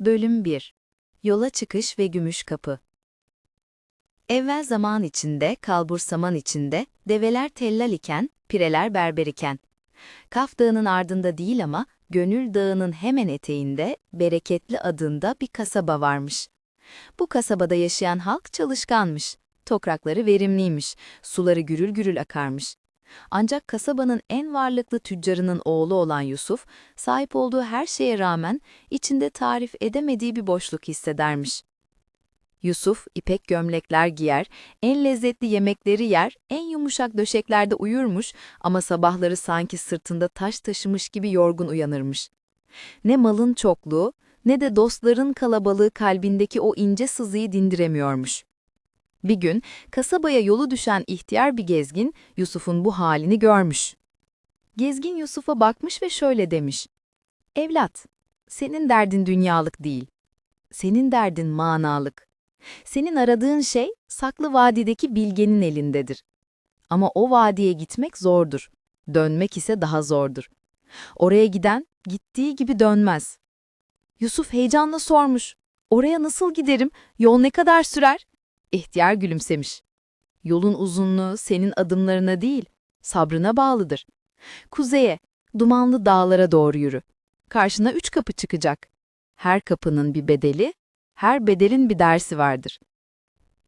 Bölüm 1. Yola çıkış ve gümüş kapı. Evvel zaman içinde, kalbur saman içinde, develer tellal iken, pireler berber iken. Kaf Dağı'nın ardında değil ama, Gönül Dağı'nın hemen eteğinde, Bereketli adında bir kasaba varmış. Bu kasabada yaşayan halk çalışkanmış. Toprakları verimliymiş, suları gürül gürül akarmış. Ancak kasabanın en varlıklı tüccarının oğlu olan Yusuf, sahip olduğu her şeye rağmen içinde tarif edemediği bir boşluk hissedermiş. Yusuf, ipek gömlekler giyer, en lezzetli yemekleri yer, en yumuşak döşeklerde uyurmuş ama sabahları sanki sırtında taş taşımış gibi yorgun uyanırmış. Ne malın çokluğu, ne de dostların kalabalığı kalbindeki o ince sızıyı dindiremiyormuş. Bir gün kasabaya yolu düşen ihtiyar bir gezgin Yusuf'un bu halini görmüş. Gezgin Yusuf'a bakmış ve şöyle demiş: "Evlat, senin derdin dünyalık değil. Senin derdin manalık. Senin aradığın şey saklı vadideki bilgenin elindedir. Ama o vadiye gitmek zordur. Dönmek ise daha zordur. Oraya giden gittiği gibi dönmez." Yusuf heyecanla sormuş: "Oraya nasıl giderim? Yol ne kadar sürer?" İhtiyar gülümsemiş: "Yolun uzunluğu senin adımlarına değil, sabrına bağlıdır. Kuzeye, dumanlı dağlara doğru yürü. Karşına 3 kapı çıkacak. Her kapının bir bedeli, her bedelin bir dersi vardır."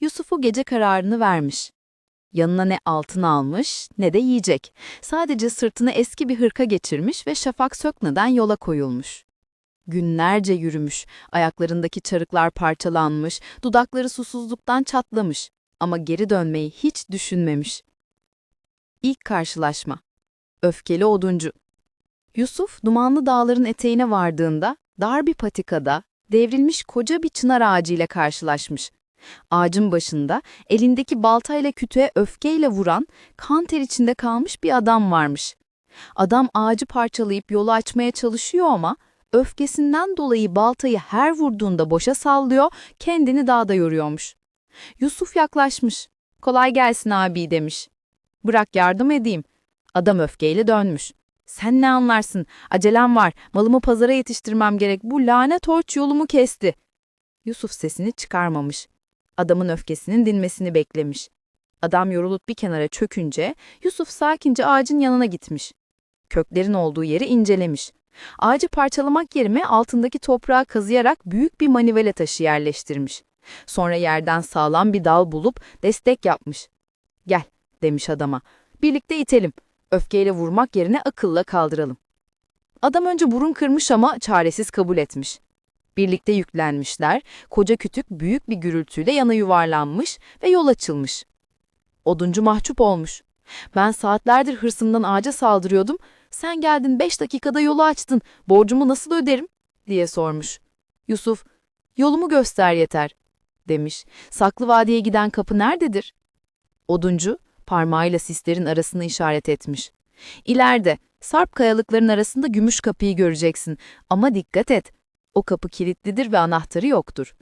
Yusuf'u gece kararını vermiş. Yanına ne altın almış, ne de yiyecek. Sadece sırtına eski bir hırka geçirmiş ve şafak sökmeden yola koyulmuş. Günlerce yürümüş, ayaklarındaki çarıklar parçalanmış, dudakları susuzluktan çatlamış ama geri dönmeyi hiç düşünmemiş. İlk karşılaşma. Öfkeli oduncu. Yusuf, dumanlı dağların eteğine vardığında, dar bir patikada, devrilmiş koca bir çınar ağacıyla karşılaşmış. Ağacın başında, elindeki baltayla kütüğe öfkeyle vuran, kan ter içinde kalmış bir adam varmış. Adam ağacı parçalayıp yolu açmaya çalışıyor ama, öfkesinden dolayı baltayı her vurduğunda boşa sallıyor, kendini dağda yoruyormuş. Yusuf yaklaşmış. "Kolay gelsin abi," demiş. "Bırak yardım edeyim." Adam öfkeyle dönmüş. "Sen ne anlarsın? Acelem var. Malımı pazara yetiştirmem gerek. Bu lanet orç yolumu kesti." Yusuf sesini çıkarmamış. Adamın öfkesinin dinmesini beklemiş. Adam yorulup bir kenara çökünce Yusuf sakince ağacın yanına gitmiş. Köklerin olduğu yeri incelemiş. Ağacı parçalamak yerine altındaki toprağı kazıyarak büyük bir manivela taşı yerleştirmiş. Sonra yerden sağlam bir dal bulup destek yapmış. "Gel," demiş adama. "Birlikte itelim. Öfkeyle vurmak yerine akılla kaldıralım." Adam önce burun kırmış ama çaresiz kabul etmiş. Birlikte yüklenmişler, koca kütük büyük bir gürültüyle yana yuvarlanmış ve yol açılmış. Oduncu mahcup olmuş. "Ben saatlerdir hırsımdan ağaca saldırıyordum, sen geldin 5 dakikada yolu açtın, borcumu nasıl öderim?" diye sormuş. Yusuf, "Yolumu göster yeter," demiş. "Saklı vadiye giden kapı nerededir?" Oduncu, parmağıyla sislerin arasını işaret etmiş. "İleride, sarp kayalıkların arasında gümüş kapıyı göreceksin ama dikkat et, o kapı kilitlidir ve anahtarı yoktur."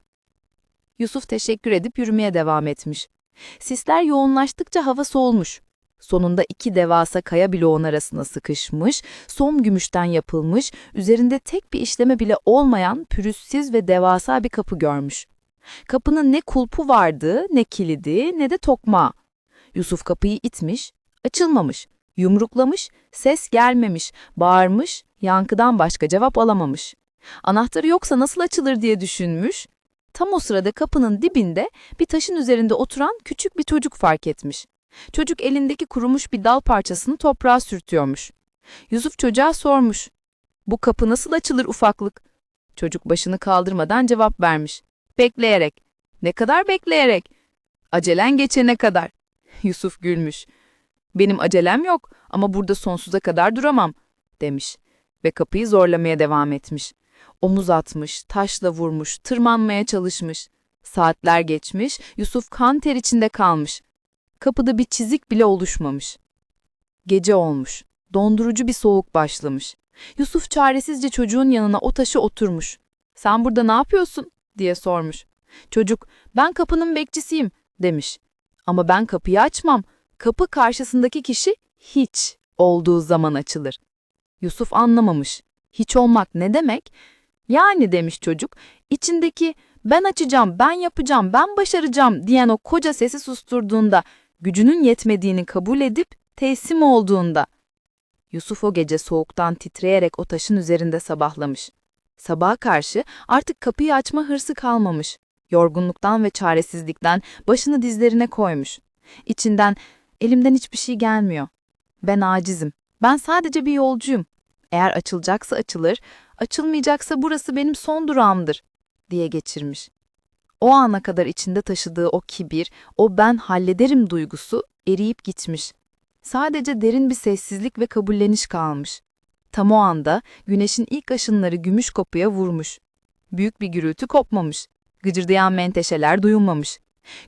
Yusuf teşekkür edip yürümeye devam etmiş. Sisler yoğunlaştıkça hava soğumuş. Sonunda 2 devasa kaya bloğun arasına sıkışmış, som gümüşten yapılmış, üzerinde tek bir işleme bile olmayan pürüzsüz ve devasa bir kapı görmüş. Kapının ne kulpu vardı, ne kilidi, ne de tokmağı. Yusuf kapıyı itmiş, açılmamış, yumruklamış, ses gelmemiş, bağırmış, yankıdan başka cevap alamamış. Anahtarı yoksa nasıl açılır diye düşünmüş. Tam o sırada kapının dibinde bir taşın üzerinde oturan küçük bir çocuk fark etmiş. Çocuk elindeki kurumuş bir dal parçasını toprağa sürtüyormuş. Yusuf çocuğa sormuş: "Bu kapı nasıl açılır ufaklık?" Çocuk başını kaldırmadan cevap vermiş: "Bekleyerek." "Ne kadar bekleyerek?" "Acelen geçene kadar." Yusuf gülmüş. "Benim acelem yok ama burada sonsuza kadar duramam," demiş ve kapıyı zorlamaya devam etmiş. Omuz atmış, taşla vurmuş, tırmanmaya çalışmış. Saatler geçmiş, Yusuf kan ter içinde kalmış. Kapıda bir çizik bile oluşmamış. Gece olmuş, dondurucu bir soğuk başlamış. Yusuf çaresizce çocuğun yanına o taşı oturmuş. "Sen burada ne yapıyorsun?" diye sormuş. Çocuk, "Ben kapının bekçisiyim," demiş. "Ama ben kapıyı açmam. Kapı karşısındaki kişi hiç olduğu zaman açılır." Yusuf anlamamış. Hiç olmak ne demek? Yani demiş çocuk, içindeki ben açacağım, ben yapacağım, ben başaracağım diyen o koca sesi susturduğunda, gücünün yetmediğini kabul edip teslim olduğunda. Yusuf o gece soğuktan titreyerek o taşın üzerinde sabahlamış. Sabaha karşı artık kapıyı açma hırsı kalmamış. Yorgunluktan ve çaresizlikten başını dizlerine koymuş. İçinden, elimden hiçbir şey gelmiyor. Ben acizim. Ben sadece bir yolcuyum. Eğer açılacaksa açılır, açılmayacaksa burası benim son durağımdır, diye geçirmiş. O ana kadar içinde taşıdığı o kibir, o ben hallederim duygusu eriyip gitmiş. Sadece derin bir sessizlik ve kabulleniş kalmış. Tam o anda güneşin ilk ışınları gümüş kapıya vurmuş. Büyük bir gürültü kopmamış. Gıcırdayan menteşeler duyulmamış.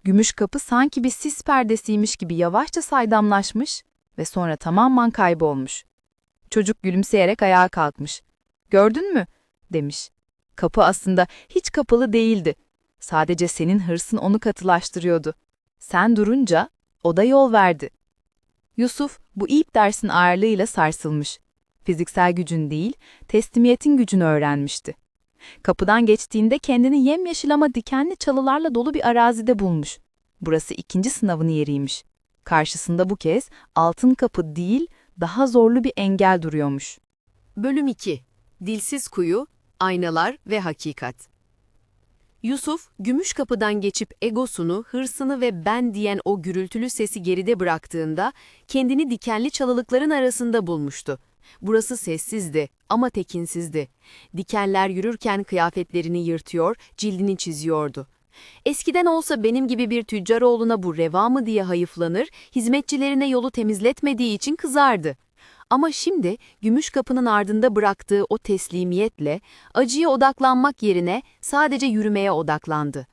Gümüş kapı sanki bir sis perdesiymiş gibi yavaşça saydamlaşmış ve sonra tamamen kaybolmuş. Çocuk gülümseyerek ayağa kalkmış. "Gördün mü?" demiş. "Kapı aslında hiç kapalı değildi. Sadece senin hırsın onu katılaştırıyordu. Sen durunca o da yol verdi." Yusuf bu ilk dersin ağırlığıyla sarsılmış. Fiziksel gücün değil, teslimiyetin gücünü öğrenmişti. Kapıdan geçtiğinde kendini yemyeşil ama dikenli çalılarla dolu bir arazide bulmuş. Burası ikinci sınavın yeriymiş. Karşısında bu kez altın kapı değil, daha zorlu bir engel duruyormuş. Bölüm 2. Dilsiz kuyu, aynalar ve hakikat. Yusuf, gümüş kapıdan geçip egosunu, hırsını ve ben diyen o gürültülü sesi geride bıraktığında kendini dikenli çalılıkların arasında bulmuştu. Burası sessizdi ama tekinsizdi. Dikenler yürürken kıyafetlerini yırtıyor, cildini çiziyordu. Eskiden olsa benim gibi bir tüccar oğluna bu reva mı diye hayıflanır, hizmetçilerine yolu temizletmediği için kızardı. Ama şimdi gümüş kapının ardında bıraktığı o teslimiyetle acıya odaklanmak yerine sadece yürümeye odaklandı.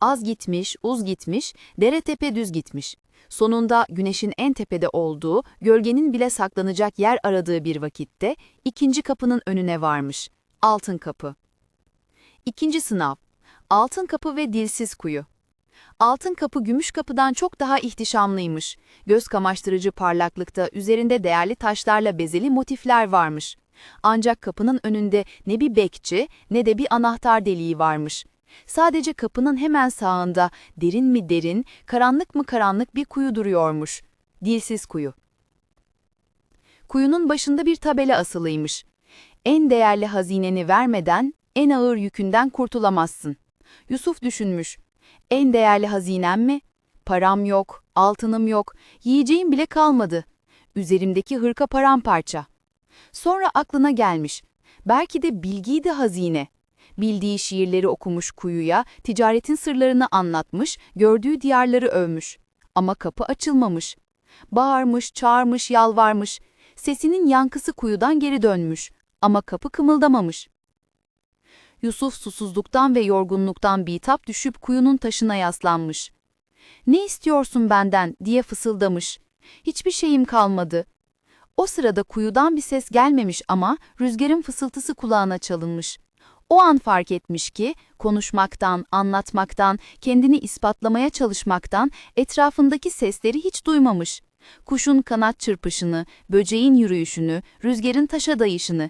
Az gitmiş, uz gitmiş, dere tepe düz gitmiş. Sonunda güneşin en tepede olduğu, gölgenin bile saklanacak yer aradığı bir vakitte ikinci kapının önüne varmış. Altın kapı. İkinci sınav. Altın kapı ve dilsiz kuyu. Altın kapı gümüş kapıdan çok daha ihtişamlıymış. Göz kamaştırıcı parlaklıkta üzerinde değerli taşlarla bezeli motifler varmış. Ancak kapının önünde ne bir bekçi ne de bir anahtar deliği varmış. Sadece kapının hemen sağında derin mi derin, karanlık mı karanlık bir kuyu duruyormuş. Dilsiz kuyu. Kuyunun başında bir tabela asılıymış. En değerli hazineni vermeden en ağır yükünden kurtulamazsın. Yusuf düşünmüş. En değerli hazinem mi? Param yok, altınım yok, yiyeceğim bile kalmadı. Üzerimdeki hırka paramparça. Sonra aklına gelmiş. Belki de bilgiydi hazine. Bildiği şiirleri okumuş kuyuya, ticaretin sırlarını anlatmış, gördüğü diyarları övmüş. Ama kapı açılmamış. Bağırmış, çağırmış, yalvarmış. Sesinin yankısı kuyudan geri dönmüş. Ama kapı kımıldamamış. Yusuf susuzluktan ve yorgunluktan bitap düşüp kuyunun taşına yaslanmış. "Ne istiyorsun benden?" diye fısıldamış. "Hiçbir şeyim kalmadı." O sırada kuyudan bir ses gelmemiş ama rüzgarın fısıltısı kulağına çalınmış. O an fark etmiş ki konuşmaktan, anlatmaktan, kendini ispatlamaya çalışmaktan etrafındaki sesleri hiç duymamış. Kuşun kanat çırpışını, böceğin yürüyüşünü, rüzgarın taşa dayışını.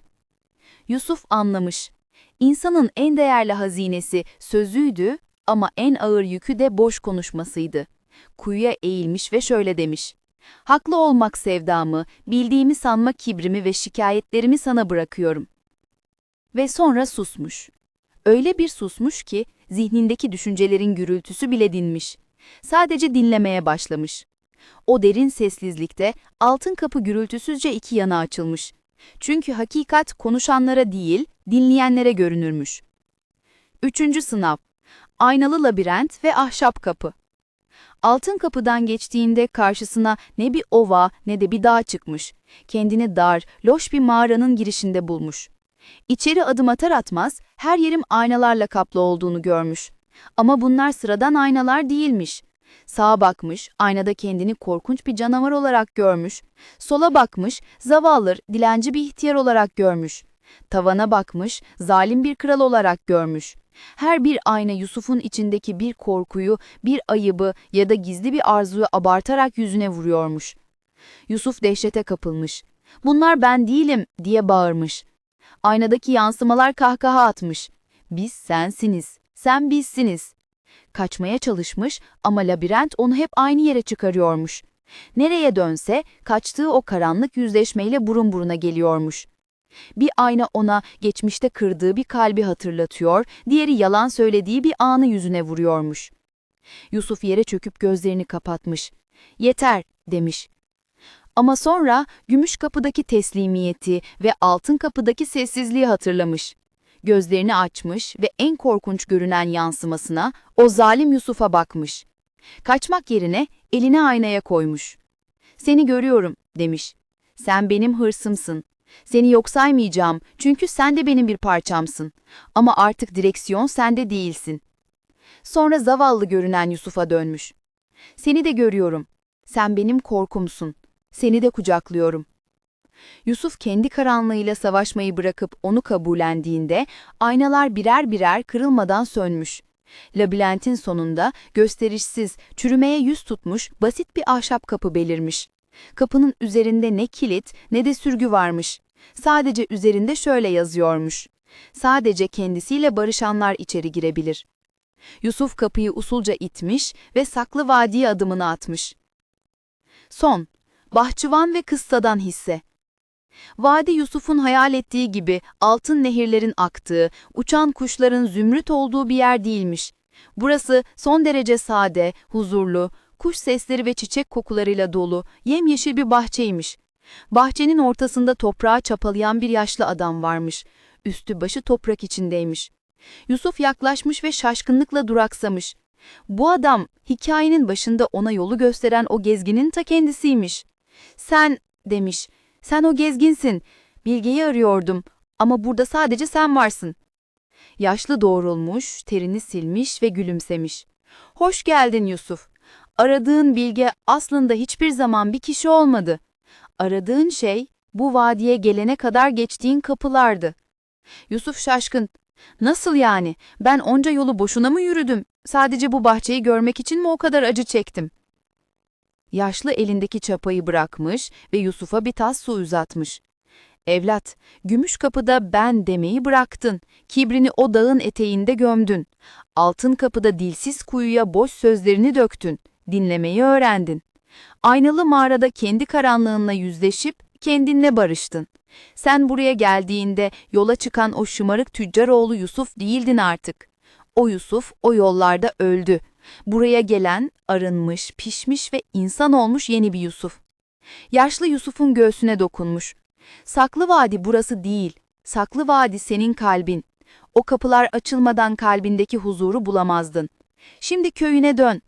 Yusuf anlamış. İnsanın en değerli hazinesi sözüydü ama en ağır yükü de boş konuşmasıydı. Kuyuya eğilmiş ve şöyle demiş: "Haklı olmak sevdamı, bildiğimi sanma kibrimi ve şikayetlerimi sana bırakıyorum." Ve sonra susmuş. Öyle bir susmuş ki zihnindeki düşüncelerin gürültüsü bile dinmiş. Sadece dinlemeye başlamış. O derin sessizlikte altın kapı gürültüsüzce iki yana açılmış. Çünkü hakikat konuşanlara değil, dinleyenlere görünürmüş. Üçüncü sınav. Aynalı labirent ve ahşap kapı. Altın kapıdan geçtiğinde karşısına ne bir ova ne de bir dağ çıkmış. Kendini dar, loş bir mağaranın girişinde bulmuş. İçeri adım atar atmaz her yerim aynalarla kaplı olduğunu görmüş. Ama bunlar sıradan aynalar değilmiş. Sağa bakmış, aynada kendini korkunç bir canavar olarak görmüş. Sola bakmış, zavallı, dilenci bir ihtiyar olarak görmüş. Tavana bakmış, zalim bir kral olarak görmüş. Her bir ayna Yusuf'un içindeki bir korkuyu, bir ayıbı ya da gizli bir arzuyu abartarak yüzüne vuruyormuş. Yusuf dehşete kapılmış. "Bunlar ben değilim," diye bağırmış. Aynadaki yansımalar kahkaha atmış. Biz sensiniz, sen bizsiniz. Kaçmaya çalışmış ama labirent onu hep aynı yere çıkarıyormuş. Nereye dönse kaçtığı o karanlık yüzleşmeyle burun buruna geliyormuş. Bir ayna ona geçmişte kırdığı bir kalbi hatırlatıyor, diğeri yalan söylediği bir anı yüzüne vuruyormuş. Yusuf yere çöküp gözlerini kapatmış. "Yeter," demiş. Ama sonra gümüş kapıdaki teslimiyeti ve altın kapıdaki sessizliği hatırlamış. Gözlerini açmış ve en korkunç görünen yansımasına, o zalim Yusuf'a bakmış. Kaçmak yerine elini aynaya koymuş. "Seni görüyorum," demiş. "Sen benim hırsımsın. Seni yok saymayacağım çünkü sen de benim bir parçamsın. Ama artık direksiyon sende değilsin." Sonra zavallı görünen Yusuf'a dönmüş. "Seni de görüyorum. Sen benim korkumsun. Seni de kucaklıyorum." Yusuf kendi karanlığıyla savaşmayı bırakıp onu kabullendiğinde aynalar birer birer kırılmadan sönmüş. Labirentin sonunda gösterişsiz, çürümeye yüz tutmuş basit bir ahşap kapı belirmiş. Kapının üzerinde ne kilit ne de sürgü varmış. Sadece üzerinde şöyle yazıyormuş: "Sadece kendisiyle barışanlar içeri girebilir." Yusuf kapıyı usulca itmiş ve saklı vadiye adımını atmış. Son, bahçıvan ve kıssadan hisse. Vadi Yusuf'un hayal ettiği gibi altın nehirlerin aktığı, uçan kuşların zümrüt olduğu bir yer değilmiş. Burası son derece sade, huzurlu, kuş sesleri ve çiçek kokularıyla dolu, yemyeşil bir bahçeymiş. Bahçenin ortasında toprağa çapalayan bir yaşlı adam varmış. Üstü başı toprak içindeymiş. Yusuf yaklaşmış ve şaşkınlıkla duraksamış. Bu adam, hikayenin başında ona yolu gösteren o gezginin ta kendisiymiş. "Sen," demiş, "sen o gezginsin. Bilge'yi arıyordum ama burada sadece sen varsın." Yaşlı doğrulmuş, terini silmiş ve gülümsemiş. "Hoş geldin Yusuf. Aradığın Bilge aslında hiçbir zaman bir kişi olmadı. Aradığın şey, bu vadiye gelene kadar geçtiğin kapılardı." Yusuf şaşkın. "Nasıl yani? Ben onca yolu boşuna mı yürüdüm? Sadece bu bahçeyi görmek için mi o kadar acı çektim?" Yaşlı elindeki çapayı bırakmış ve Yusuf'a bir tas su uzatmış. "Evlat, gümüş kapıda ben demeyi bıraktın. Kibrini o dağın eteğinde gömdün. Altın kapıda dilsiz kuyuya boş sözlerini döktün. Dinlemeyi öğrendin. Aynalı mağarada kendi karanlığınla yüzleşip kendinle barıştın. Sen buraya geldiğinde yola çıkan o şımarık tüccaroğlu Yusuf değildin artık. O Yusuf o yollarda öldü. Buraya gelen, arınmış, pişmiş ve insan olmuş yeni bir Yusuf." Yaşlı Yusuf'un göğsüne dokunmuş. "Saklı vadi burası değil. Saklı vadi senin kalbin. O kapılar açılmadan kalbindeki huzuru bulamazdın. Şimdi köyüne dön.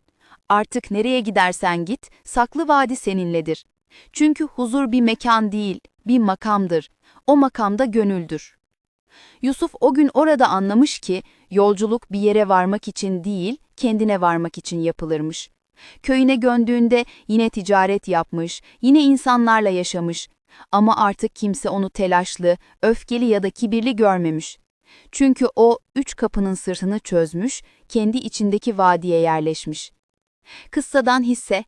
Artık nereye gidersen git, saklı vadi seninledir. Çünkü huzur bir mekan değil, bir makamdır. O makamda gönüldür." Yusuf o gün orada anlamış ki, yolculuk bir yere varmak için değil, kendine varmak için yapılırmış. Köyüne döndüğünde yine ticaret yapmış, yine insanlarla yaşamış. Ama artık kimse onu telaşlı, öfkeli ya da kibirli görmemiş. Çünkü o, 3 kapının sırrını çözmüş, kendi içindeki vadiye yerleşmiş. Kıssadan hisse.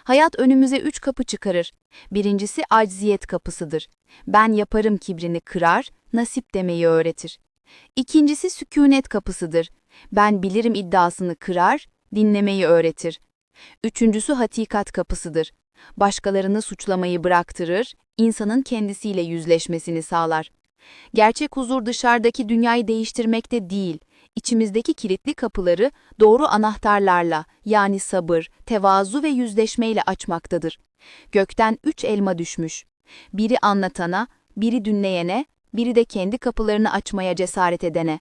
Hayat önümüze 3 kapı çıkarır. Birincisi acziyet kapısıdır. Ben yaparım kibrini kırar, nasip demeyi öğretir. İkincisi sükûnet kapısıdır. Ben bilirim iddiasını kırar, dinlemeyi öğretir. Üçüncüsü hakikat kapısıdır. Başkalarını suçlamayı bıraktırır, insanın kendisiyle yüzleşmesini sağlar. Gerçek huzur dışarıdaki dünyayı değiştirmekte değil, içimizdeki kilitli kapıları doğru anahtarlarla, yani sabır, tevazu ve yüzleşmeyle açmaktadır. Gökten 3 elma düşmüş. Biri anlatana, biri dinleyene, biri de kendi kapılarını açmaya cesaret edene.